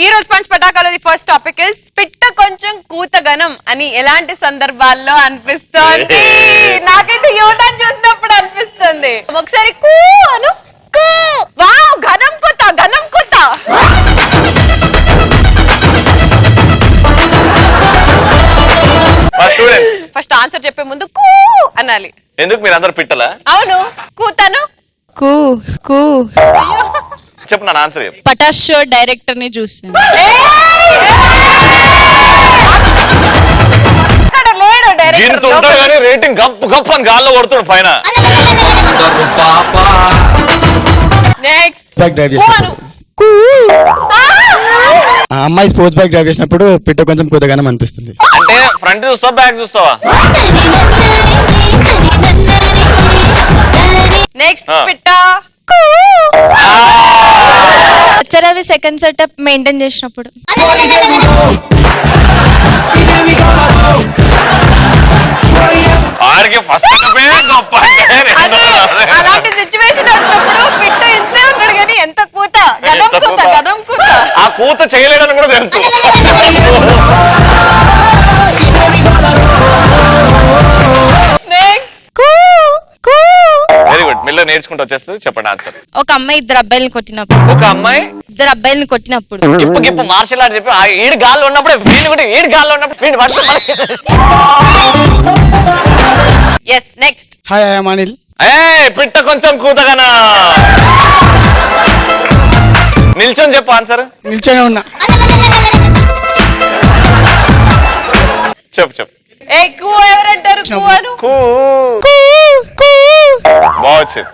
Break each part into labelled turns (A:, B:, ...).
A: ఈ రోజు punch పటాకాలో first topic is పిట్ట కొంచెం కూతగనం అని ఎలాంటి సందర్భాల్లో అనిపిస్తోంది? నాకైతే యువతను చూసినప్పుడు అనిపిస్తుంది. ఒకసారి కూ అను. వావ్, ఘనం కూత, ఘనం కూత. ఫస్ట్ ఆన్సర్ చెప్పే ముందు కూ అనాలి.
B: ఎందుకు మీరు అందరు పిట్టలా?
A: అవును, కూతను.
C: కూ కూ
B: చెప్పు నా ఆన్సర్ చెప్పు.
C: పటాష్ షో డైరెక్టర్ ని చూసాను.
A: లేడు
B: దీంతో ఉంటాడు కానీ రేటింగ్ గప్పు గప్పు అని గాల్లో కొడుతాడు పైన.
A: నెక్స్ట్
D: ఆ అమ్మాయి స్పోర్ట్స్ బైక్ డ్రైవ్ చేసినప్పుడు పిట్ట కొంచెం కూతగానే అనిపిస్తుంది.
B: అంటే ఫ్రంట్ చూస్తావా బ్యాక్ చూస్తావా?
A: నెక్స్ట్ పిట్ట.
C: అవి సెకండ్ సెటప్ మెయింటైన్ చేసినప్పుడు.
B: ఆడికి ఫస్ట్ గొప్ప
A: అలాంటి సిచ్యువేషన్ వచ్చినప్పుడు పిట్ట ఇంతే ఉన్నాడు కానీ ఎంత కూత, గదం కూత, గదం కూత.
B: ఆ కూత చేయలేడని కూడా తెలుసు. Very good. మిల్ల నేర్చుకుంటూ వచ్చేస్తుంది. చెప్పండి ఆన్సర్.
C: ఒక అమ్మాయి ఇద్దరు అబ్బాయిలను కొట్టినప్పుడు.
B: ఒక అమ్మాయి
C: ఇద్దరు అబ్బాయిలను కొట్టినప్పుడు.
B: ఇప్పుడు మార్షల్ ఆర్ట్ చెప్పి ఈడు గాల్లో ఉన్నప్పుడు వీళ్ళు కూడా ఈడు గాల్లో ఉన్నప్పుడు వీడు
A: yes. Next.
D: Hi I'm Anil.
B: పిట్ట కొంచెం కూతగానా. నిల్చొని చెప్పు ఆన్సర్.
D: నిల్చొని ఉన్నా.
B: చెప్పు చెప్పు.
A: ఏ కూ ఎవరంటారు? కూ అను.
B: బాగొచ్చింది.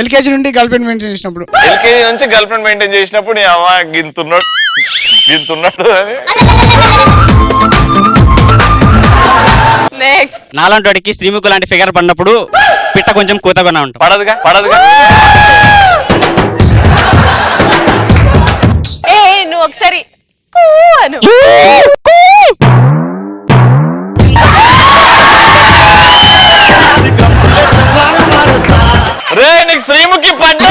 D: ఎల్కేజీ నుండి గర్ల్ ఫ్రెండ్ మెయింటైన్ చేసినప్పుడు.
B: ఎల్కేజీ నుంచి గర్ల్ ఫ్రెండ్ మెయింటైన్ చేసినప్పుడు నీ అమ్మ గింతున్నాడు అని.
A: నెక్స్ట్.
E: నాలాంటి వాడికి శ్రీముఖు లాంటి ఫిగర్ పడినప్పుడు పిట్ట కొంచెం కూతగానే ఉంటాం.
B: పడదుగా పడదుగా.
A: ఏ నువ్వు ఒకసారి కూ అను.
B: రే నీకు శ్రీముఖి పడ్డా.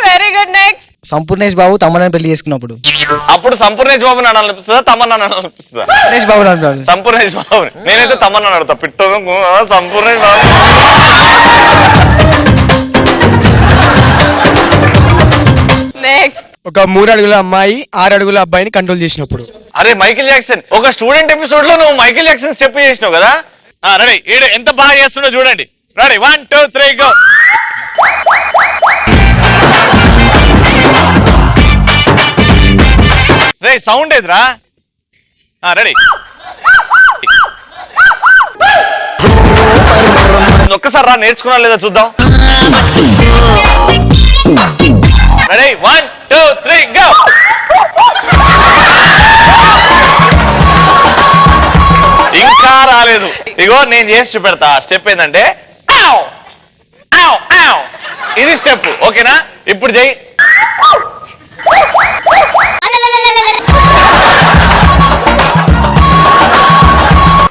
A: Very good. Next.
F: Sampoornesh Babu తమ్మని పెళ్లి చేసుకున్నప్పుడు.
B: అప్పుడు సంపూర్ణేష్ బాబు నన్ను అనిపిస్తుందా తమ్మన్నా అనిపిస్తుందా?
F: సంపూర్ణేష్ బాబు
B: సంపూర్ణేష్ బాబు. నేనైతే తమ్మన్నా అడుగుతా. పిట్ట సంపూర్ణేష్ బాబు.
A: నెక్స్ట్.
D: ఒక 3 అడుగుల అమ్మాయి 6 అడుగుల అబ్బాయిని కంట్రోల్ చేసినప్పుడు.
B: అరే మైకిల్ జాక్సన్. ఒక స్టూడెంట్ ఎపిసోడ్ లో నువ్వు మైకిల్ జాక్సన్ స్టెప్ చేసినావు కదా. రెడీ. ఈడు ఎంత బాగా చేస్తుండో చూడండి. Ready 1 2 3 go. రే సౌండ్ ఏదిరా? రెడీ. ఒక్కసారి రా, నేర్చుకున్నా లేదా చూద్దాం. Ready 1 2 3 go. ఇంకా రాలేదు. ఇగో నేను చేసి చూపెడతా. స్టెప్ ఏంటంటే ఇది స్టెప్. ఓకేనా? ఇప్పుడు చెయ్యి.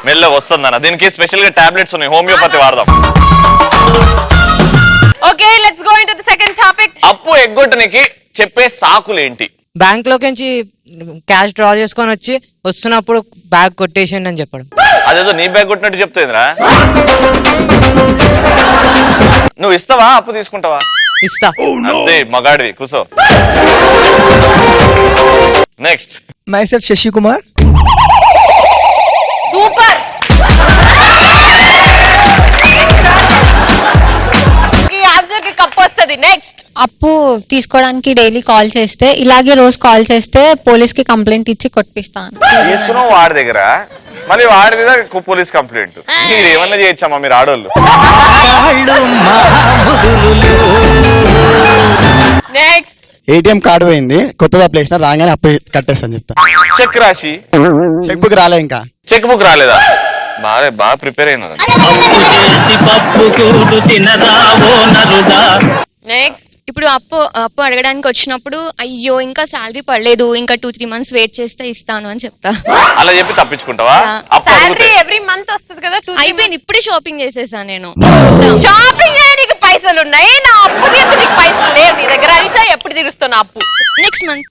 B: మెల్లగా వస్తుందన్న. దీనికి స్పెషల్ గా టాబ్లెట్స్ ఉన్నాయి, హోమియోపతి వాడదాం.
A: Okay, let's go into the second topic.
B: అప్పు ఎగ్గొట్టనికి చెప్పే సాకులేంటి?
G: బ్యాంక్ లోకి క్యాష్ డ్రా చేసుకొని వచ్చి వస్తున్నప్పుడు బ్యాగ్ కొట్టేసిండి అని చెప్పడం.
B: అదేదో నీ బ్యాగ్ కొట్టినట్టు చెప్తుందిరా. నువ్వు ఇస్తావా అప్పు తీసుకుంటావా?
G: ఇస్తా.
B: అంతే, మగాడివి. కూసో. Next.
F: Myself Shashi Kumar.
A: Super. ఈ ఆన్సర్ కి కప్ వస్తది. నెక్స్ట్.
H: అప్పు తీసుకోవడానికి డైలీ కాల్ చేస్తే, ఇలాగే రోజు కాల్ చేస్తే పోలీస్ కి కంప్లైంట్ ఇచ్చి కొట్టిస్తాను.
B: తీసుకున్నావు వాడి దగ్గర, మళ్ళీ వాడి మీద పోలీస్ కంప్లైంట్. మీరు ఏమన్నా చేయొచ్చమ్మా మీరు ఆడోళ్ళు.
A: నెక్స్ట్.
D: ఏటీఎం కార్డు పోయింది, కొత్తగా అప్లై చేసిన, రాగానే అప్పు కట్టేస్తాను చెప్తా.
B: చెక్ రాసి.
D: చెక్ బుక్ రాలే ఇంకా.
B: చెక్ బుక్ రాలేదా? బాగా ప్రిపేర్ అయినా.
A: నెక్స్ట్.
H: ఇప్పుడు అప్పు అడగడానికి వచ్చినప్పుడు, అయ్యో ఇంకా శాలరీ పడలేదు, ఇంకా 2-3 months వెయిట్ చేస్తే ఇస్తాను అని చెప్తా.
B: అలా చెప్పి తప్పించుకుంటావా?
A: శాలరీ ఎవ్రీ మంత్ వస్తుంది కదా.
H: అయిపోయింది, ఇప్పుడే షాపింగ్ చేసేసా నేను.
A: షాపింగ్ చేయడానికి పైసలు ఉన్నాయి, నా అప్పు తీర్చడానికి అప్పు?
H: నెక్స్ట్ మంత్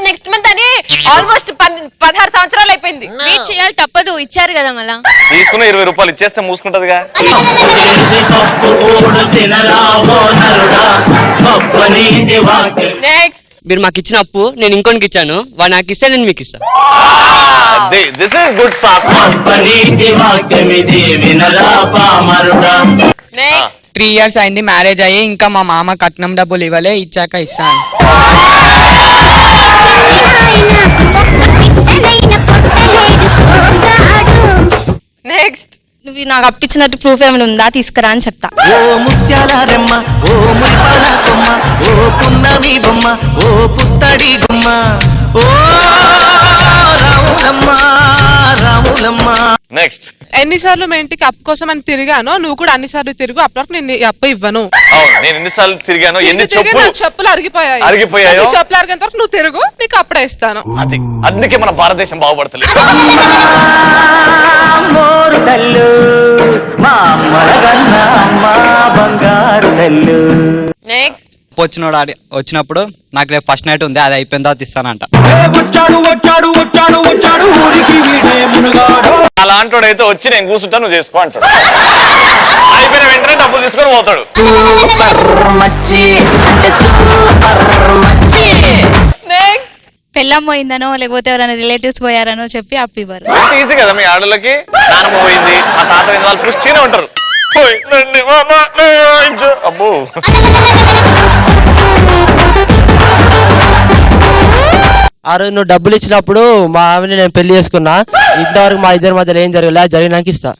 A: నెక్స్ట్ మంత్ అని ఆల్మోస్ట్ 16 సంవత్సరాలు అయిపోయింది.
H: వెయిట్ చేయాలి, తప్పదు. ఇచ్చారు కదా మళ్ళా.
B: తీసుకున్న 20 రూపాయలు ఇచ్చేస్తే మూసుకుంటదిగా.
A: నెక్స్ట్
G: మీరు మాకు ఇచ్చిన అప్పు నేను ఇంకోనికి ఇచ్చాను, వాడు నాకు ఇస్తే నేను మీకు ఇస్తాను.
B: This is good suck.
A: Next
F: 3 years అయింది మ్యారేజ్ అయ్యి, ఇంకా మా మామ కట్నం డబ్బులు ఇవ్వలే, ఇచ్చాక ఇస్తాను.
A: నెక్స్ట్
C: నువ్వు నాకు అప్పించినట్టు ప్రూఫ్ ఏమైనా ఉందా తీసుకురా అని చెప్తా.
I: ఓ ముత్యాల రెమ్మ, ఓ మురిపాల కొమ్మ, ఓ పున్నమి బొమ్మ, ఓ పుత్తడి గుమ్మ, ఓ రాములమ్మ రాములమ్మ.
B: నెక్స్ట్
J: ఎన్నిసార్లు మా ఇంటికి అప్పు కోసం అని తిరిగానో నువ్వు కూడా అన్నిసార్లు తిరుగు, అప్పటివరకు నేను ఈ అప్పు ఇవ్వను.
B: అవును, నేను ఎన్నిసార్లు తిరిగాను, ఎన్ని చెప్పులు
J: నా చెప్పులు అరిగిపోయాయో
B: అరిగిపోయాయో?
J: నీ చెప్పులు అరిగేంత వరకు నువ్వు తిరుగు, నీకు అప్పుడే ఇస్తాను.
B: అది అందుకే మన భారతదేశం బాగుపడతలేదు.
I: మోరు తల్లు మా అమ్మలగన్న అమ్మ బంగారు తల్లు.
A: నెక్స్ట్
E: వచ్చినప్పుడు నాకు రేపు ఫస్ట్ నైట్ ఉంది, అది అయిపోయిన తర్వాత ఇస్తానంట.
B: అలాంటోడు అయితే వచ్చి నేను కూర్చుంటా నువ్వు చేసుకో అంటాడు. అయిపోయిన వెంటనే డబ్బులు తీసుకొని పోతాడు.
A: నెక్స్ట్
C: పెళ్ళం పోయిందనో లేకపోతే ఎవరైనా రిలేటివ్స్ పోయారనో చెప్పి అప్పు ఇవ్వరు.
B: ఈజీ కదా మీ ఆడలకి. నానమ్మ పోయింది, మా తాత పోయింది, వాళ్ళు పుష్టినే ఉంటారు. పోయిందండి మామ, అబ్బో.
G: ఆ రోజు నువ్వు డబ్బులు ఇచ్చినప్పుడు మా ఆమెని నేను పెళ్లి చేసుకున్నా, ఇంతవరకు మా ఇద్దరి మధ్యలో ఏం జరగలేదు, జరిగినాక ఇస్తా.